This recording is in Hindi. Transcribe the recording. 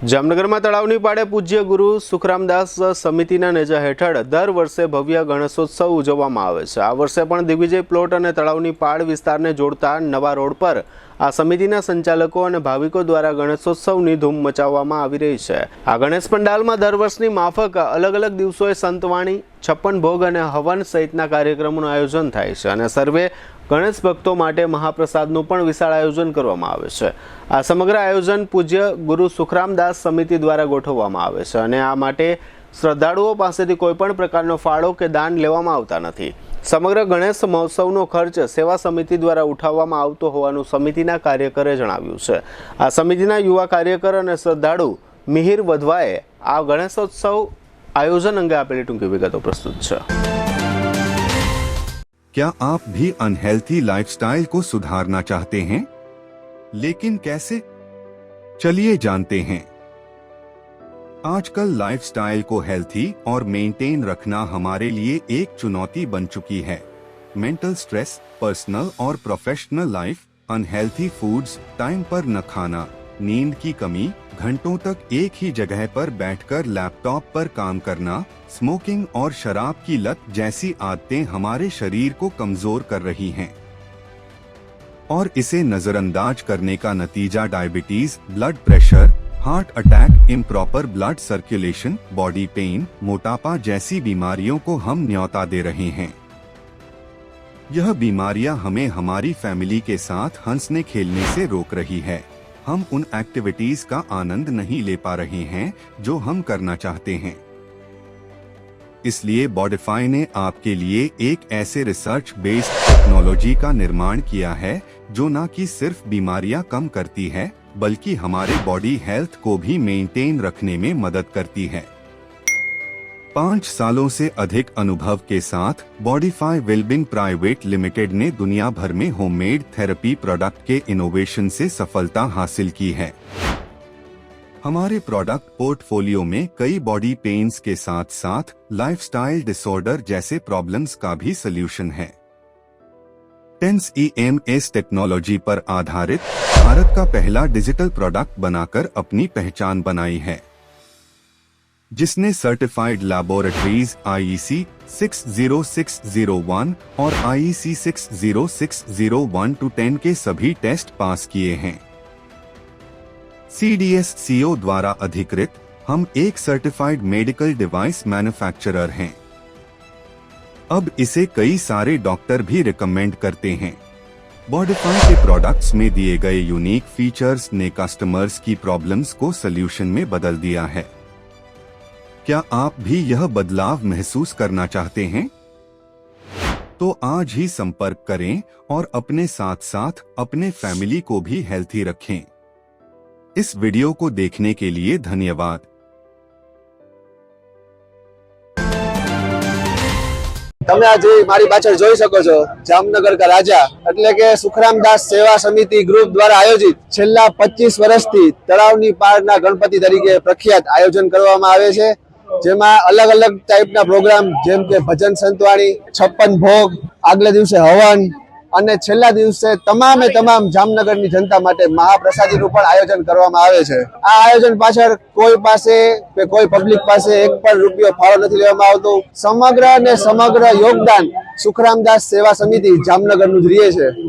જામનગરમાં તળાવની પાળે પૂજ્ય ગુરુ સુખરામદાસ સમિતિના નેજા હેઠળ દર વર્ષે ભવ્ય ગણેશોત્સવ ઉજવવામાં આવે છે। આ વર્ષે પણ દિગ્વિજય પ્લોટ અને તળાવની પાળ વિસ્તારને જોડતા નવા રોડ પર આ સમિતિના સંચાલકો અને ભાવિકો દ્વારા ગણેશોત્સવની ધૂમ મચાવવામાં આવી રહી છે। આ ગણેશ પંડાલમાં દર વર્ષની માફક અલગ અલગ દિવસોએ સંતવાણી, 56 ભોગ અને હવન સહિતના કાર્યક્રમોનું આયોજન થાય છે અને સર્વે ગણેશ ભક્તો માટે મહાપ્રસાદનું પણ વિશાળ આયોજન કરવામાં આવે છે। આ સમગ્ર આયોજન પૂજ્ય ગુરુ સુખરામદાસ સમિતિ દ્વારા ગોઠવવામાં આવે છે અને આ માટે શ્રદ્ધાળુઓ પાસેથી કોઈપણ પ્રકારનો ફાળો કે દાન લેવામાં આવતા નથી। સમગ્ર ગણેશ મહોત્સવનો ખર્ચ સેવા સમિતિ દ્વારા ઉઠાવવામાં આવતો હોવાનું સમિતિના કાર્યકરે જણાવ્યું છે। આ સમિતિના યુવા કાર્યકર અને શ્રદ્ધાળુ મિહિર વધવાએ આ ગણેશોત્સવ आयोजन अंगे आपली टूंकी विगतो प्रस्तुत है। क्या आप भी अनहेल्थी लाइफस्टाइल को सुधारना चाहते हैं, लेकिन कैसे? चलिए जानते हैं। आजकल लाइफस्टाइल को हेल्थी और मेंटेन रखना हमारे लिए एक चुनौती बन चुकी है। मेंटल स्ट्रेस, पर्सनल और professional life, unhealthy foods, time पर न खाना, नींद की कमी, घंटों तक एक ही जगह पर बैठकर लैपटॉप पर काम करना, स्मोकिंग और शराब की लत जैसी आदतें हमारे शरीर को कमजोर कर रही हैं और इसे नजरअंदाज करने का नतीजा diabetes, blood pressure, heart attack, improper blood circulation, body pain, मोटापा जैसी बीमारियों को हम न्योता दे रहे हैं। यह बीमारियां हमें हमारी फैमिली के साथ हंसने खेलने से रोक रही है। हम उन एक्टिविटीज का आनंद नहीं ले पा रहे हैं जो हम करना चाहते हैं। इसलिए बॉडिफाई ने आपके लिए एक ऐसे रिसर्च बेस्ड टेक्नोलॉजी का निर्माण किया है जो न कि सिर्फ बीमारियां कम करती है बल्कि हमारे बॉडी हेल्थ को भी मेंटेन रखने में मदद करती है। 5 सालों से अधिक अनुभव के साथ बॉडिफाई वेलबींग प्राइवेट लिमिटेड ने दुनिया भर में होममेड थेरेपी प्रोडक्ट के इनोवेशन से सफलता हासिल की है। हमारे प्रोडक्ट पोर्टफोलियो में कई बॉडी पेन्स के साथ साथ लाइफस्टाइल डिसऑर्डर जैसे प्रॉब्लम्स का भी सलूशन है। टेंस EMS टेक्नोलॉजी पर आधारित भारत का पहला डिजिटल प्रोडक्ट बनाकर अपनी पहचान बनाई है, जिसने सर्टिफाइड लैबोरेटरीज IEC 60601 और IEC 60601-10 के सभी टेस्ट पास किए हैं। CDSCO द्वारा अधिकृत हम एक सर्टिफाइड मेडिकल डिवाइस मैन्युफैक्चरर हैं। अब इसे कई सारे डॉक्टर भी रिकमेंड करते हैं। बॉडिफाई के प्रोडक्ट्स में दिए गए यूनिक फीचर्स ने कस्टमर्स की प्रॉब्लम्स को सल्यूशन में बदल दिया है। क्या आप भी यह बदलाव महसूस करना चाहते हैं? तो आज ही संपर्क करें और अपने साथ साथ अपने फैमिली को भी हेल्थी रखें। इस वीडियो को देखने के लिए धन्यवाद। તમે આ મારી પાછળ જોઈ શકો છો જામનગર કા રાજા એટલે કે સુખરામદાસ સેવા સમિતિ ગ્રુપ દ્વારા આયોજિત છેલ્લા 25 વર્ષથી તળાવની પાળના ગણપતિ તરીકે પ્રખ્યાત આયોજન કરવામાં આવે છે, જેમાં અલગ અલગ ટાઈપના પ્રોગ્રામ જેમ કે ભજન સંતવાણી, 56 ભોગ, આગલા દિવસે હવન અને છેલ્લા દિવસે તમામે તમામ જામનગરની જનતા માટે મહાપ્રસાદીનું પણ આયોજન કરવામાં આવે છે। આ આયોજન પાછળ કોઈ પાસે કે કોઈ પબ્લિક પાસે એક પણ રૂપિયો ફાળો નથી લેવામાં આવતો। સમગ્ર યોગદાન સુખરામદાસ સેવા સમિતિ જામનગરનું જ રહે છે।